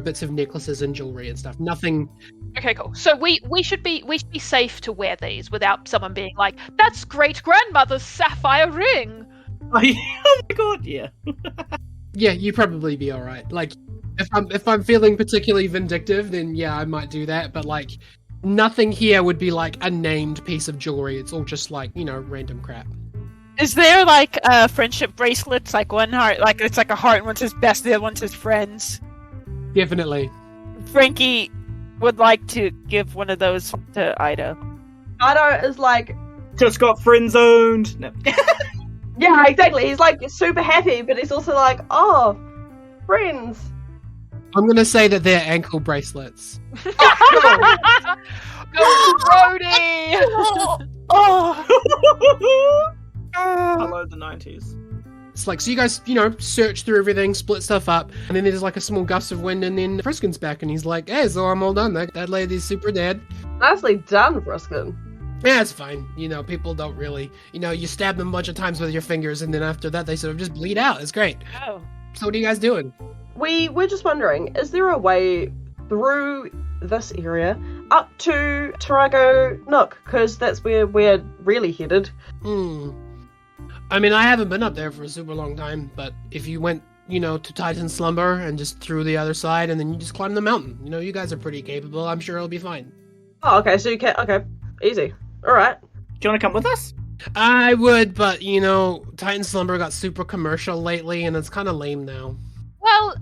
S2: bits of necklaces and jewelry and stuff. Nothing.
S4: Okay, cool. So we should be safe to wear these without someone being like, "That's great grandmother's sapphire ring."
S5: Oh my god, yeah.
S2: Yeah, you'd probably be all right. Like, if I'm feeling particularly vindictive, then yeah, I might do that. But like, nothing here would be like a named piece of jewelry. It's all just like, random crap.
S6: Is there friendship bracelets? Like one heart, like it's like a heart and one says best, the other one says friends.
S2: Definitely.
S6: Frankie, would like to give one of those to Ida.
S3: Ida is like,
S5: Just got friend zoned. No.
S3: yeah, exactly. He's like super happy, but he's also like, oh, friends.
S2: I'm gonna say that they're ankle bracelets.
S4: Go Brody!
S6: Oh,
S5: Hello, the 90s.
S2: It's like, so you guys, search through everything, split stuff up, and then there's like a small gust of wind, and then Friskin's back, and he's like, hey, so I'm all done. That lady's super dead.
S3: Nicely done, Friskin.
S2: Yeah, it's fine. People don't really, you stab them a bunch of times with your fingers, and then after that, they sort of just bleed out. It's great.
S6: oh.
S2: So what are you guys doing?
S3: We're just wondering, is there a way through this area up to Tarago Nook? Because that's where we're really headed.
S2: I mean, I haven't been up there for a super long time, but if you went, to Titan Slumber and just through the other side, and then you just climb the mountain, you guys are pretty capable. I'm sure it'll be fine.
S3: Oh, okay, so you can, okay, easy. Alright.
S5: Do you want to come with us?
S2: I would, but, Titan Slumber got super commercial lately, and it's kind of lame now.
S4: Well,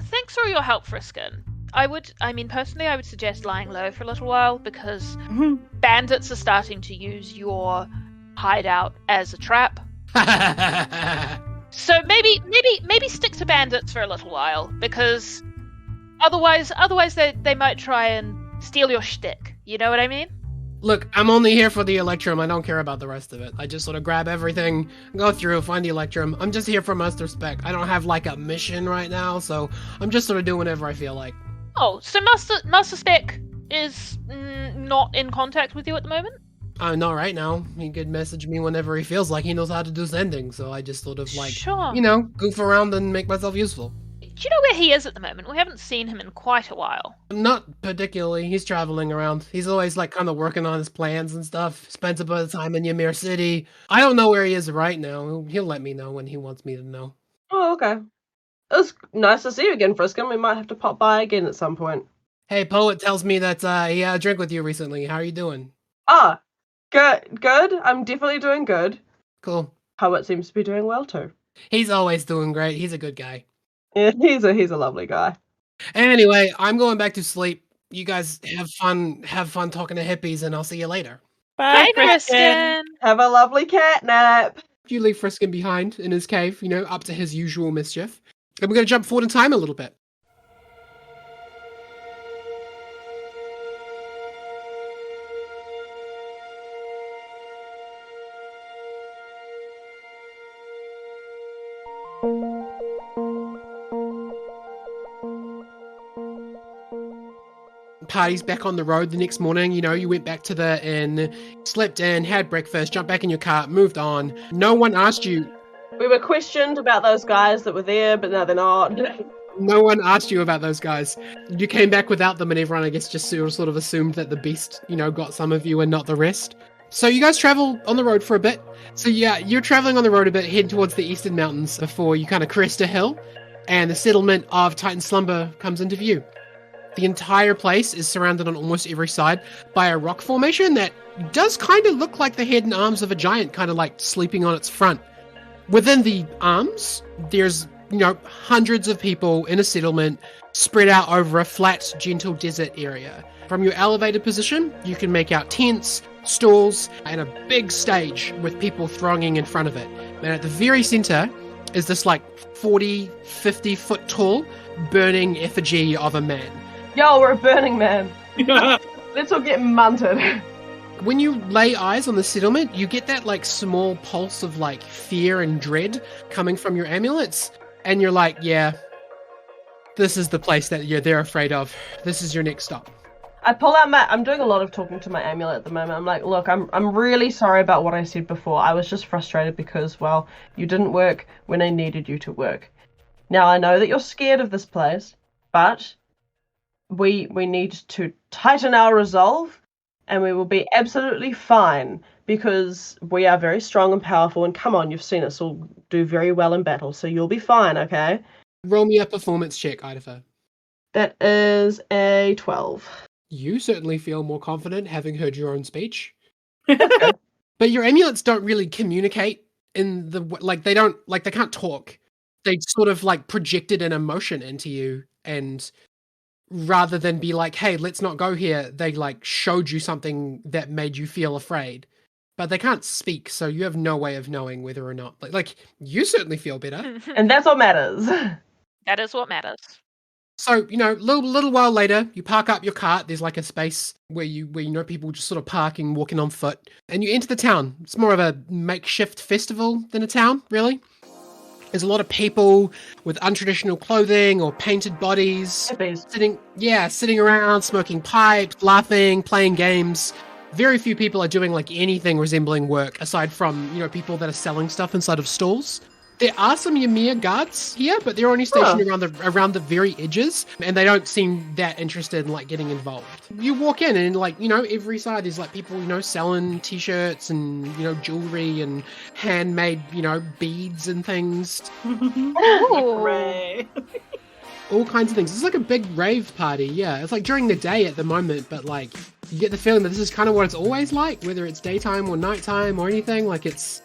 S4: thanks for your help, Friskin. Personally, I would suggest lying low for a little while, because bandits are starting to use your hideout as a trap. So maybe stick to bandits for a little while, because otherwise they might try and steal your shtick. You know what I mean?
S2: Look, I'm only here for the Electrum. I don't care about the rest of it. I just sort of grab everything, go through, find the Electrum. I'm just here for Master Spec. I don't have, like, a mission right now, so I'm just sort of doing whatever I feel like.
S4: Oh, so Master Spec is not in contact with you at the moment?
S2: Not right now. He could message me whenever he feels like. He knows how to do sending, so I just sort of, like,
S4: Sure.
S2: Goof around and make myself useful.
S4: Do you know where he is at the moment? We haven't seen him in quite a while.
S2: Not particularly. He's traveling around. He's always, like, kind of working on his plans and stuff. Spends a bit of time in Ymir City. I don't know where he is right now. He'll let me know when he wants me to know.
S3: Oh, okay. It was nice to see you again, Friskin. We might have to pop by again at some point.
S2: Hey, Poet tells me that he had a drink with you recently. How are you doing?
S3: Ah, good. I'm definitely doing good.
S2: Cool.
S3: Poet seems to be doing well too.
S2: He's always doing great. He's a good guy.
S3: Yeah, he's a lovely guy.
S2: Anyway, I'm going back to sleep. You guys have fun talking to hippies, and I'll see you later.
S6: Bye,
S4: Bye,
S6: Kristen.
S4: Friskin.
S3: Have a lovely cat nap.
S2: You leave Friskin behind in his cave, up to his usual mischief. And we're going to jump forward in time a little bit. Party's back on the road the next morning. You went back to the inn, slept in, had breakfast, jumped back in your car, moved on. No one asked you.
S3: We were questioned about those guys that were there, but now they're not.
S2: No one asked you about those guys. You came back without them, and everyone, I guess, just sort of assumed that the beast, got some of you and not the rest. So you guys travel on the road for a bit. So yeah, you're traveling on the road a bit, heading towards the eastern mountains before you kind of crest a hill, and the settlement of Titan Slumber comes into view. The entire place is surrounded on almost every side by a rock formation that does kind of look like the head and arms of a giant, kind of like sleeping on its front. Within the arms, there's, hundreds of people in a settlement spread out over a flat, gentle desert area. From your elevated position, you can make out tents, stalls, and a big stage with people thronging in front of it. And at the very center is this 40, 50 foot tall burning effigy of a man.
S3: Yo, we're a Burning Man. Let's all get munted.
S2: When you lay eyes on the settlement, you get that small pulse of fear and dread coming from your amulets, and you're like, yeah, this is the place that they're afraid of. This is your next stop.
S3: I pull out I'm doing a lot of talking to my amulet at the moment. I'm like, look, I'm really sorry about what I said before. I was just frustrated because, well, you didn't work when I needed you to work. Now I know that you're scared of this place, but we need to tighten our resolve, and we will be absolutely fine because we are very strong and powerful, and come on, you've seen us all do very well in battle, so you'll be fine, okay?
S2: Roll me a performance check, Idaho.
S3: That is a 12.
S2: You certainly feel more confident having heard your own speech. But your amulets don't really communicate in the they don't they can't talk. They sort of projected an emotion into you and rather than be like, hey, let's not go here, they like showed you something that made you feel afraid. But they can't speak, so you have no way of knowing whether or not, like you certainly feel better.
S3: And that's what matters.
S4: That is what matters.
S2: So, little while later, you park up your cart. There's like a space where people just sort of parking, walking on foot, and you enter the town. It's more of a makeshift festival than a town, really. There's a lot of people with untraditional clothing or painted bodies sitting around, smoking pipes, laughing, playing games. Very few people are doing like anything resembling work aside from, people that are selling stuff inside of stalls. There are some Ymir guards here, but they're only stationed around the very edges, and they don't seem that interested in like getting involved. You walk in and every side there's like people, selling t-shirts and, jewelry and handmade, beads and things.
S5: Hooray.
S2: All kinds of things. It's like a big rave party, yeah. It's like during the day at the moment, but like you get the feeling that this is kind of what it's always like, whether it's daytime or nighttime or anything. Like it's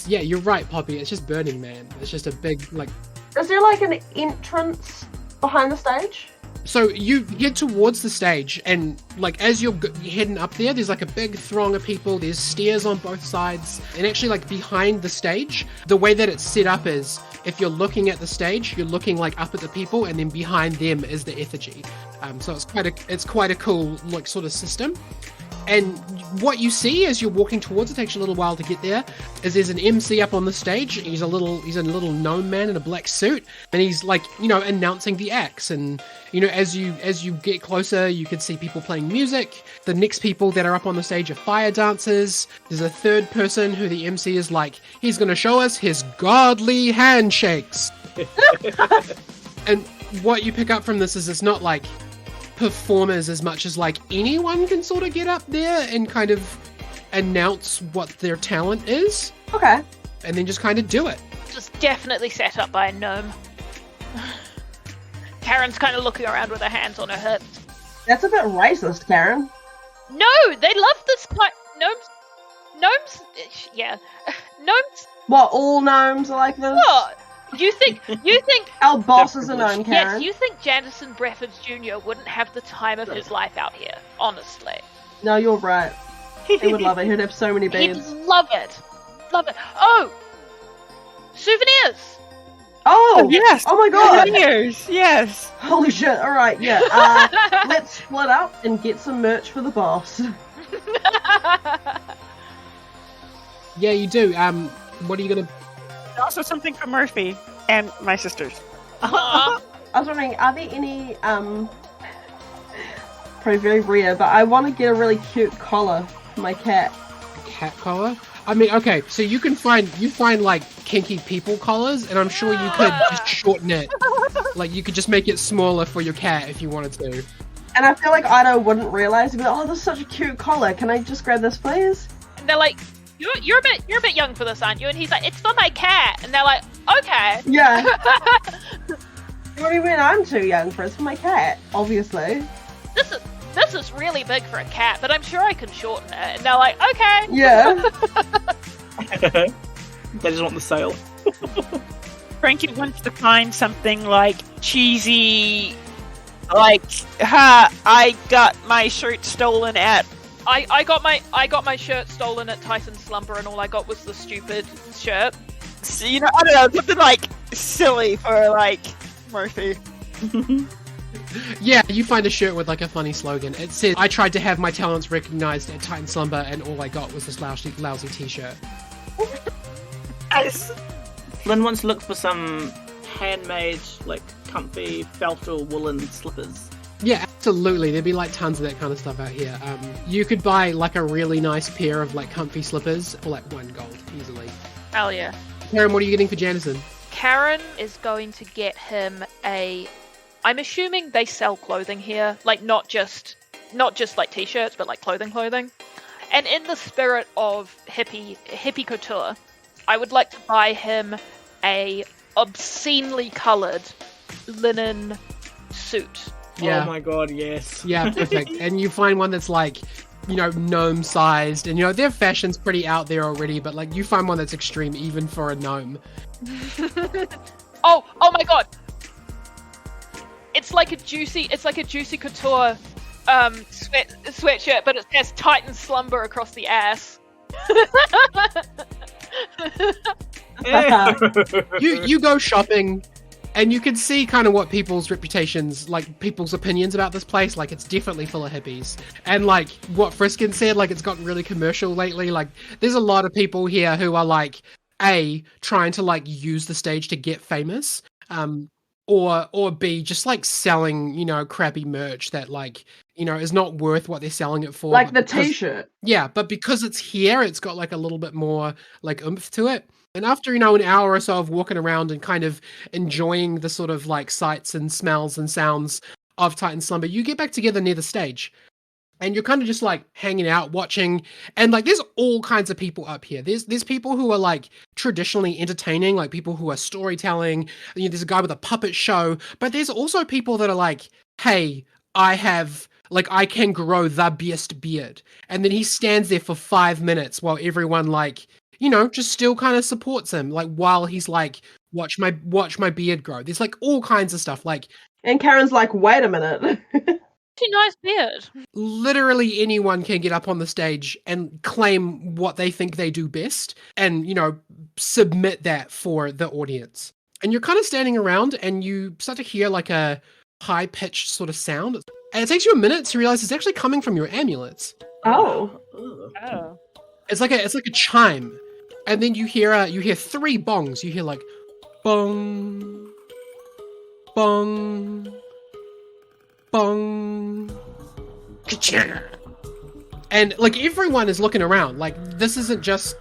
S2: yeah, you're right, Poppy. It's just Burning Man. It's just a big like.
S3: Is there like an entrance behind the stage?
S2: So you head towards the stage, and like as you're heading up there's like a big throng of people. There's stairs on both sides, and actually like behind the stage, the way that it's set up is if you're looking at the stage, you're looking like up at the people, and then behind them is the effigy. So it's quite a cool like sort of system. And what you see as you're walking towards it, takes you a little while to get there, is there's an MC up on the stage. He's a little gnome man in a black suit, and he's like, announcing the acts. And, as you get closer, you can see people playing music. The next people that are up on the stage are fire dancers. There's a third person who the MC is like, he's going to show us his godly handshakes. And what you pick up from this is it's not like performers as much as like anyone can sort of get up there and kind of announce what their talent is.
S3: Okay.
S2: And then just kind of do it.
S4: Just definitely set up by a gnome. Karen's kind of looking around with her hands on her hips.
S3: That's a bit racist, Karen.
S4: No, they love this gnomes, yeah. Gnomes.
S3: What, all gnomes are like this?
S4: What? You think
S3: Our boss is a gnome, Karen.
S4: Yes, you think Janison Breffords Jr. wouldn't have the time of his life out here, honestly.
S3: No, you're right. He would love it. He'd have so many beads.
S4: He'd love it. Love it. Oh! Souvenirs!
S3: Oh!
S6: Yes!
S3: Oh my god!
S6: Souvenirs! Yes!
S3: Holy shit, alright, yeah. Let's split up and get some merch for the boss.
S2: Yeah, you do. What are you gonna...
S6: Also something for Murphy and my sisters.
S4: Aw.
S3: I was wondering, are there any, probably very rare, but I want to get a really cute collar for my cat.
S2: Cat collar? I mean, okay, so you find like kinky people collars, and I'm sure you could just shorten it. Like you could just make it smaller for your cat if you wanted to.
S3: And I feel like Ido wouldn't realise, he'd be like, oh, this is such a cute collar, can I just grab this, please?
S4: And they're like, you're a bit young for this, aren't you? And he's like, it's for my cat. And they're like, okay.
S3: Yeah. What do you mean I'm too young for it? It's for my cat, obviously.
S4: This is really big for a cat, but I'm sure I can shorten it. And they're like, okay.
S3: Yeah.
S5: They just want the sale.
S6: Frankie wants to find something like cheesy, like, I got my shirt stolen at...
S4: I got my shirt stolen at Tyson's Slumber, and all I got was the stupid shirt.
S6: So, I don't know, something like silly for like Murphy.
S2: Yeah, you find a shirt with like a funny slogan. It says, I tried to have my talents recognized at Titan Slumber, and all I got was this lousy t-shirt.
S5: Nice. Flynn wants to look for some handmade, like, comfy felt or woolen slippers.
S2: Yeah, absolutely. There'd be like tons of that kind of stuff out here. You could buy like a really nice pair of like comfy slippers for like $1 gold easily.
S4: Hell yeah.
S2: Karen, what are you getting for Janison?
S4: Karen is going to get him I'm assuming they sell clothing here, like not just like t-shirts, but like clothing. And in the spirit of hippie couture, I would like to buy him a obscenely coloured linen suit.
S2: Yeah.
S5: Oh my god, yes.
S2: Yeah, perfect. And you find one that's like, gnome sized, and their fashion's pretty out there already, but like you find one that's extreme even for a gnome.
S4: Oh my god. it's like a juicy couture sweatshirt, but it has Titan slumber across the ass.
S2: You go shopping, and you can see kind of what people's reputations, like people's opinions about this place. Like, it's definitely full of hippies. And like what Friskin said, like, it's gotten really commercial lately. Like, there's a lot of people here who are like, trying to like use the stage to get famous, or B, just like selling, crappy merch that like, is not worth what they're selling it for.
S3: Like the
S2: because-
S3: t-shirt.
S2: Yeah, but because it's here, it's got like a little bit more like oomph to it. And after, an hour or so of walking around and kind of enjoying the sort of like sights and smells and sounds of Titan Slumber, you get back together near the stage. And you're kind of just like hanging out, watching, and like there's all kinds of people up here. There's people who are like traditionally entertaining, like people who are storytelling. There's a guy with a puppet show, but there's also people that are like, hey, I can grow the best beard. And then he stands there for 5 minutes while everyone like, just still kind of supports him, like while he's like, watch my beard grow. There's like all kinds of stuff. Like,
S3: And Karen's like, wait a minute.
S4: Nice beard.
S2: literally anyone can get up on the stage and claim what they think they do best and, submit that for the audience. And you're kind of standing around and you start to hear like a high-pitched sort of sound. And it takes you a minute to realize it's actually coming from your amulets.
S3: Oh.
S4: Oh.
S2: It's like a chime. And then you hear 3 bongs. You hear like bong, bong, bong, ka-cha. And like everyone is looking around. Like this isn't just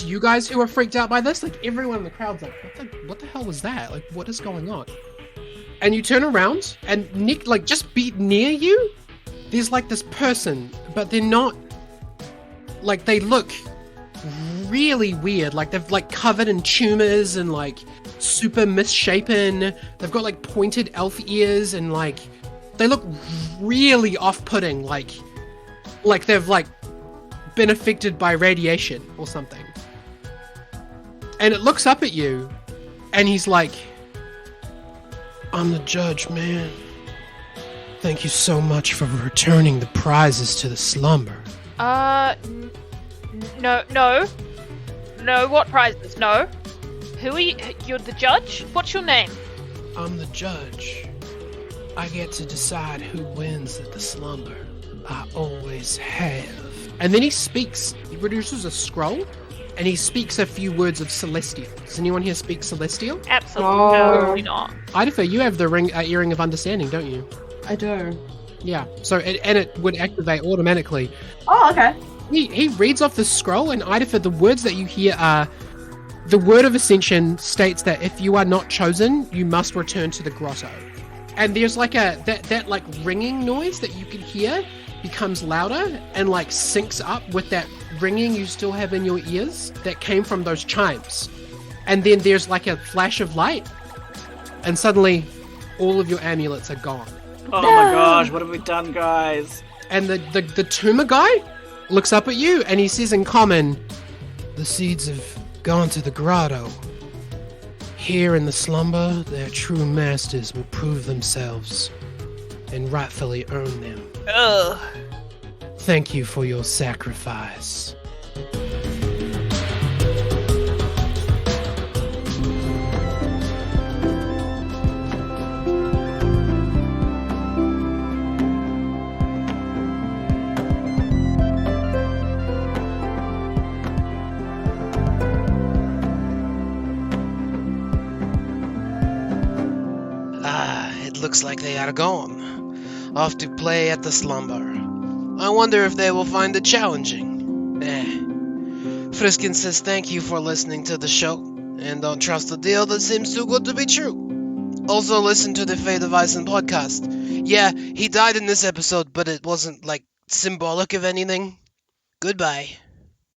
S2: you guys who are freaked out by this. Like everyone in the crowd's like, what the hell was that? Like, what is going on? And you turn around, and Nick, like, just be near you, there's like this person, but they're not, like, they look really weird. Like they've like covered in tumors and like super misshapen. They've got like pointed elf ears and like they look really off-putting, like they've like been affected by radiation or something. And it looks up at you and he's like, I'm the judge, man. Thank you so much for returning the prizes to the slumber.
S4: No, what prizes? No. Who are you? You're the judge? What's your name?
S2: I'm the judge. I get to decide who wins at the slumber. I always have. And then he produces a scroll, and he speaks a few words of Celestial. Does anyone here speak Celestial?
S4: Absolutely not.
S2: Idafer, you have the earring of understanding, don't you?
S3: I do.
S2: Yeah, so it would activate automatically.
S3: Oh, okay.
S2: He reads off the scroll, and Idafer, the words that you hear are, the word of ascension states that if you are not chosen, you must return to the grotto. And there's like that like ringing noise that you can hear becomes louder and like syncs up with that ringing you still have in your ears that came from those chimes. And then there's like a flash of light, and suddenly all of your amulets are gone.
S5: Oh my gosh, what have we done, guys?
S2: And the tumor guy looks up at you and he says in common, the seeds have gone to the grotto. Here in the slumber, their true masters will prove themselves and rightfully earn them.
S6: Ugh.
S2: Thank you for your sacrifice. Looks like they are gone. Off to play at the slumber. I wonder if they will find it challenging. Friskin says thank you for listening to the show, and don't trust a deal that seems too good to be true. Also listen to the Fate of Ison podcast. Yeah, he died in this episode, but it wasn't, like, symbolic of anything. Goodbye.